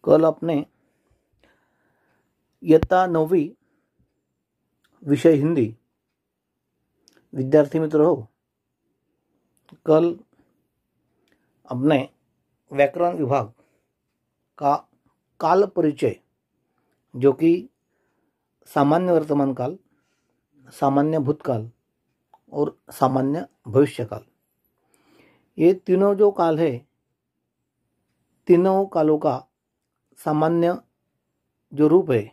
कल अपने इयत्ता 9वीं विषय हिंदी विद्यार्थी मित्र हो, कल अपने व्याकरण विभाग का काल परिचय जो कि सामान्य वर्तमान काल, सामान्य भूतकाल और सामान्य भविष्यकाल, ये तीनों जो काल है, तीनों कालों का सामान्य जो रूप है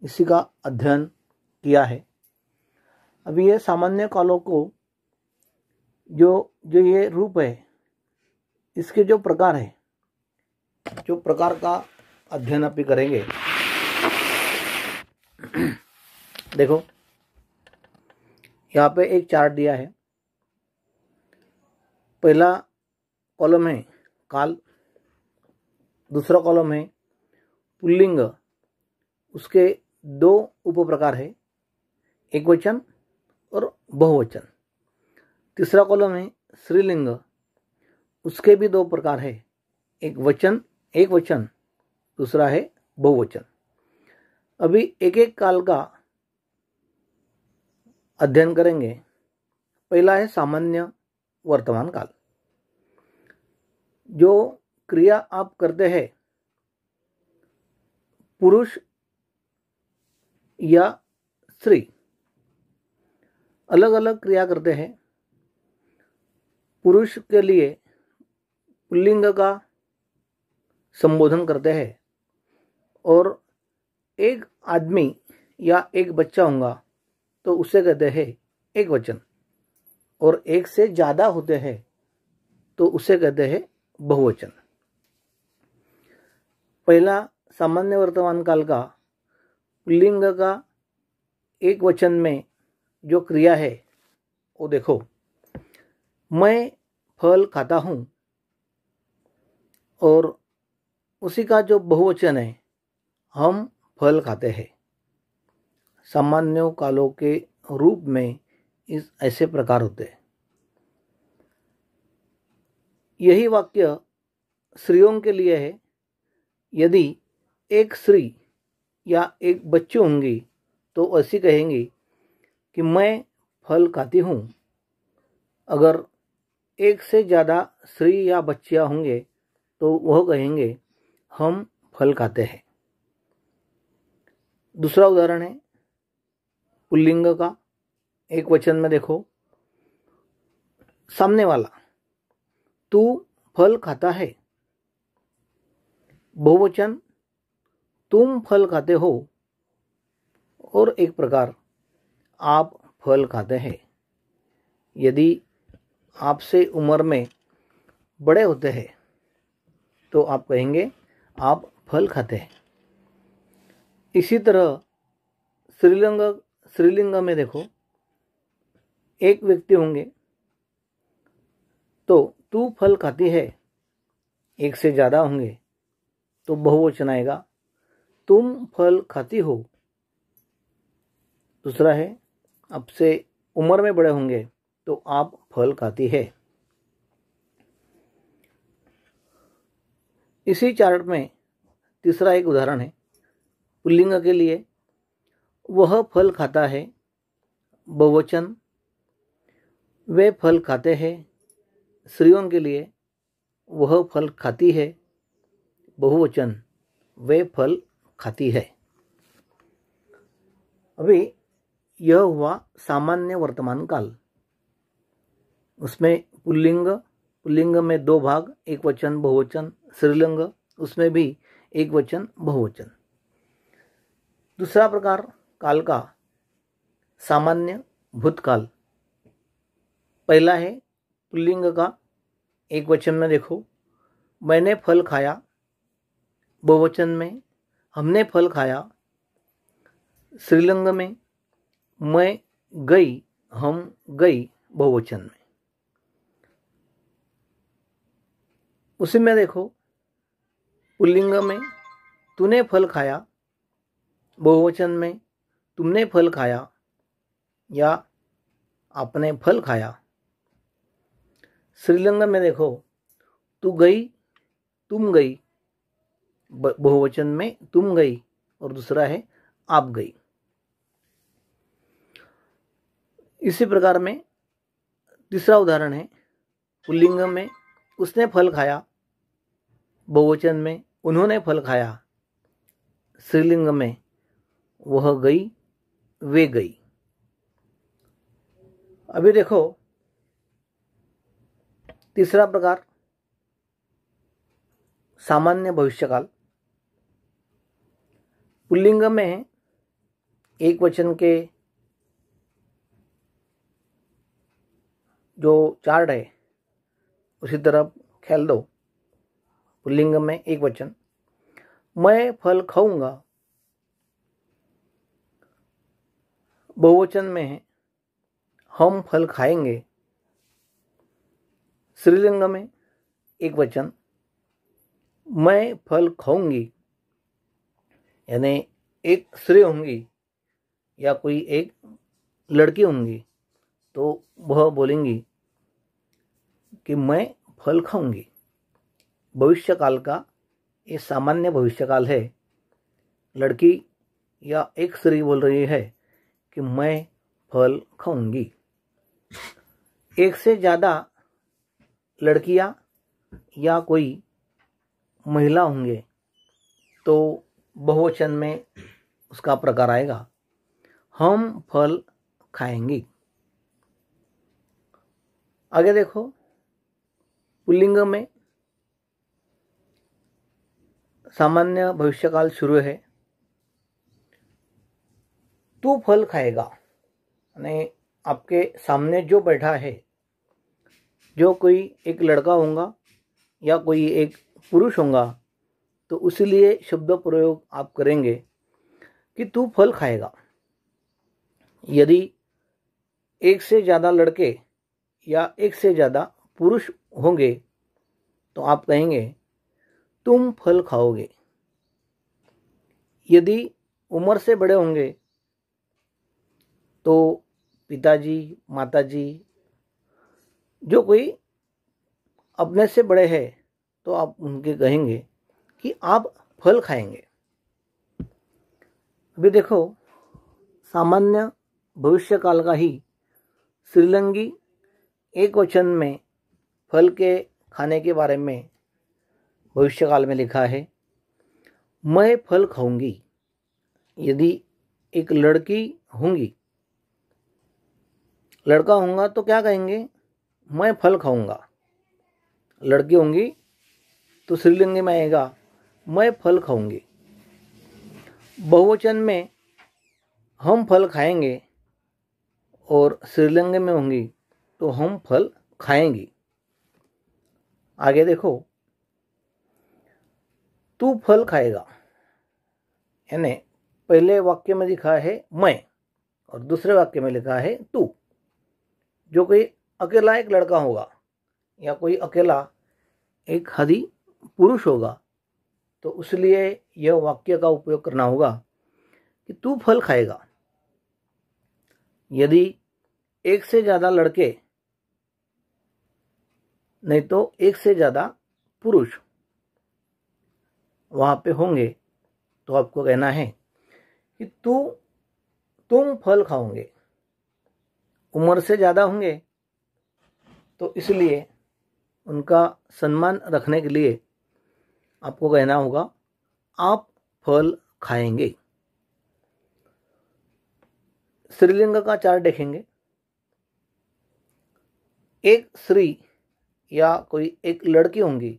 इसी का अध्ययन किया है। अभी ये सामान्य कालों को जो ये रूप है, इसके जो प्रकार है, जो प्रकार का अध्ययन अभी करेंगे। देखो यहाँ पे एक चार्ट दिया है। पहला कॉलम है काल, दूसरा कॉलम है पुल्लिंग, उसके दो उपप्रकार है, एक वचन और बहुवचन। तीसरा कॉलम है स्त्रीलिंग, उसके भी दो प्रकार है, एक वचन, दूसरा है बहुवचन। अभी एक एक काल का अध्ययन करेंगे। पहला है सामान्य वर्तमान काल। जो क्रिया आप करते हैं, पुरुष या स्त्री अलग अलग क्रिया करते हैं। पुरुष के लिए पुल्लिंग का संबोधन करते हैं और एक आदमी या एक बच्चा होगा तो उसे कहते हैं एक वचन, और एक से ज़्यादा होते हैं तो उसे कहते हैं बहुवचन। पहला सामान्य वर्तमान काल का पुल्लिंग का एक वचन में जो क्रिया है वो देखो, मैं फल खाता हूँ, और उसी का जो बहुवचन है हम फल खाते हैं। सामान्य कालों के रूप में इस ऐसे प्रकार होते हैं। यही वाक्य स्त्रियों के लिए है। यदि एक स्त्री या एक बच्ची होंगी तो ऐसी कहेंगी कि मैं फल खाती हूँ। अगर एक से ज़्यादा स्त्री या बच्चियाँ होंगे तो वह कहेंगे हम फल खाते हैं। दूसरा उदाहरण है पुल्लिंग का, एक वचन में देखो, सामने वाला तू फल खाता है। बहुवचन तुम फल खाते हो, और एक प्रकार आप फल खाते हैं। यदि आपसे उम्र में बड़े होते हैं तो आप कहेंगे आप फल खाते हैं। इसी तरह स्त्रीलिंग में देखो, एक व्यक्ति होंगे तो तू फल खाती है, एक से ज़्यादा होंगे तो बहुवचन आएगा तुम फल खाती हो। दूसरा है आपसे उम्र में बड़े होंगे तो आप फल खाती है। इसी चार्ट में तीसरा एक उदाहरण है पुल्लिंग के लिए, वह फल खाता है। बहुवचन वे फल खाते हैं। स्त्रियों के लिए वह फल खाती है। बहुवचन वे फल खाती है। अभी यह हुआ सामान्य वर्तमान काल। उसमें पुल्लिंग में दो भाग, एक वचन बहुवचन। स्त्रीलिंग उसमें भी एक वचन बहुवचन। दूसरा प्रकार काल का सामान्य भूतकाल। पहला है पुल्लिंग का, एक वचन में देखो, मैंने फल खाया। बहुवचन में हमने फल खाया। स्त्रीलिंग में मैं गई, हम गई, बहुवचन में। उसी में देखो पुल्लिंग में तूने फल खाया, बहुवचन में तुमने फल खाया या आपने फल खाया। स्त्रीलिंग में देखो तू गई, तुम गई, बहुवचन में तुम गई और दूसरा है आप गई। इसी प्रकार में तीसरा उदाहरण है, पुल्लिंग में उसने फल खाया, बहुवचन में उन्होंने फल खाया, स्त्रीलिंग में वह गई वे गई। अभी देखो तीसरा प्रकार सामान्य भविष्यकाल। पुल्लिंग में एक वचन के जो चार्ट है उसी तरफ ख्याल दो। पुल्लिंग में एक वचन, मैं फल खाऊंगा। बहुवचन में है हम फल खाएंगे। स्त्रीलिंग में एक वचन, मैं फल खाऊंगी, यानी एक स्त्री होंगी या कोई एक लड़की होंगी तो वह बोलेंगी कि मैं फल खाऊंगी। भविष्यकाल का ये सामान्य भविष्यकाल है। लड़की या एक स्त्री बोल रही है कि मैं फल खाऊंगी। एक से ज़्यादा लड़कियां या कोई महिला होंगे तो बहुवचन में उसका प्रकार आएगा हम फल खाएंगी। आगे देखो, पुल्लिंग में सामान्य भविष्यकाल शुरू है, तू फल खाएगा, यानी आपके सामने जो बैठा है, जो कोई एक लड़का होगा या कोई एक पुरुष होगा तो उसीलिए शब्द प्रयोग आप करेंगे कि तू फल खाएगा। यदि एक से ज़्यादा लड़के या एक से ज़्यादा पुरुष होंगे तो आप कहेंगे तुम फल खाओगे। यदि उम्र से बड़े होंगे तो पिताजी माताजी जो कोई अपने से बड़े हैं तो आप उनके कहेंगे कि आप फल खाएंगे। अभी देखो सामान्य भविष्यकाल का ही स्त्रीलिंगी एक वचन में फल के खाने के बारे में भविष्यकाल में लिखा है मैं फल खाऊंगी। यदि एक लड़की होंगी, लड़का होगा तो क्या कहेंगे मैं फल खाऊंगा। लड़की होंगी तो स्त्रीलिंग में आएगा मैं फल खाऊंगी। बहुवचन में हम फल खाएंगे और स्त्रीलिंग में होंगी तो हम फल खाएंगी। आगे देखो, तू फल खाएगा, यानी पहले वाक्य में लिखा है मैं और दूसरे वाक्य में लिखा है तू। जो कोई अकेला एक लड़का होगा या कोई अकेला एक खादी पुरुष होगा तो इसलिए यह वाक्य का उपयोग करना होगा कि तू फल खाएगा। यदि एक से ज़्यादा लड़के नहीं तो एक से ज़्यादा पुरुष वहाँ पे होंगे तो आपको कहना है कि तुम फल खाओगे। उम्र से ज़्यादा होंगे तो इसलिए उनका सम्मान रखने के लिए आपको कहना होगा आप फल खाएंगे। स्त्रीलिंग का चार्ट देखेंगे। एक स्त्री या कोई एक लड़की होंगी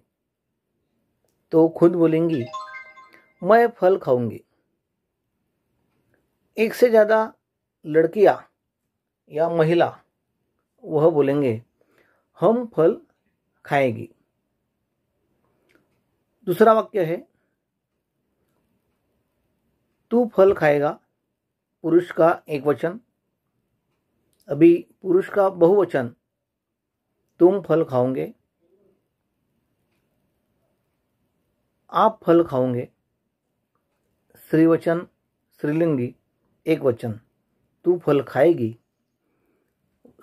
तो खुद बोलेंगी मैं फल खाऊंगी। एक से ज़्यादा लड़कियां या महिला वह बोलेंगे हम फल खाएगी। दूसरा वाक्य है तू फल खाएगा, पुरुष का एक वचन। अभी पुरुष का बहुवचन तुम फल खाओगे, आप फल खाओगे। स्त्रीवचन स्त्रीलिंगी एक वचन तू फल खाएगी।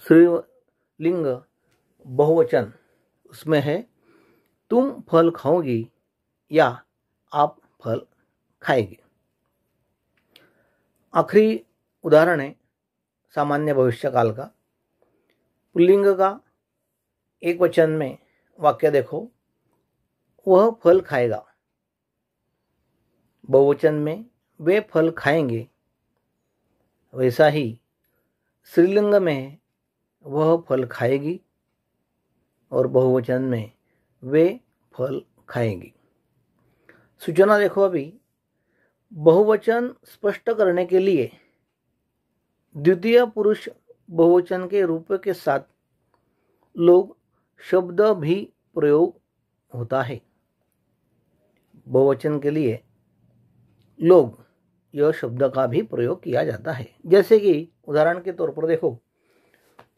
स्त्रीलिंग बहुवचन उसमें है तुम फल खाओगी या आप फल खाएगी। आखिरी उदाहरण है सामान्य भविष्यकाल का। पुल्लिंग का एक वचन में वाक्य देखो, वह फल खाएगा। बहुवचन में वे फल खाएंगे। वैसा ही स्त्रीलिंग में वह फल खाएगी और बहुवचन में वे फल खाएंगी। सूचना देखो अभी, बहुवचन स्पष्ट करने के लिए द्वितीय पुरुष बहुवचन के रूप के साथ लोग शब्द भी प्रयोग होता है। बहुवचन के लिए लोग यह शब्द का भी प्रयोग किया जाता है। जैसे कि उदाहरण के तौर पर देखो,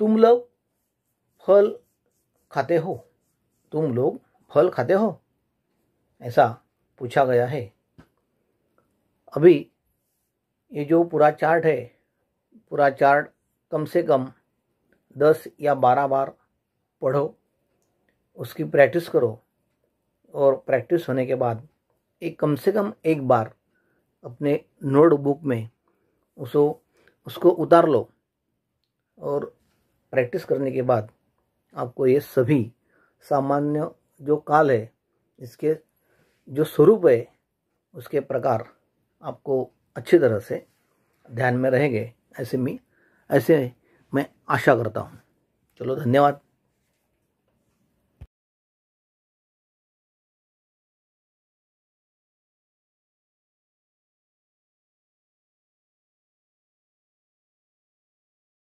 तुम लोग फल खाते हो। तुम लोग फल खाते हो, ऐसा पूछा गया है। अभी ये जो पूरा चार्ट है, पूरा चार्ट कम से कम 10 या 12 बार पढ़ो, उसकी प्रैक्टिस करो और प्रैक्टिस होने के बाद कम से कम एक बार अपने नोटबुक में उसको उतार लो और प्रैक्टिस करने के बाद आपको ये सभी सामान्य जो काल है, इसके जो स्वरूप है, उसके प्रकार आपको अच्छी तरह से ध्यान में रहेंगे, ऐसे मैं आशा करता हूँ। चलो, धन्यवाद।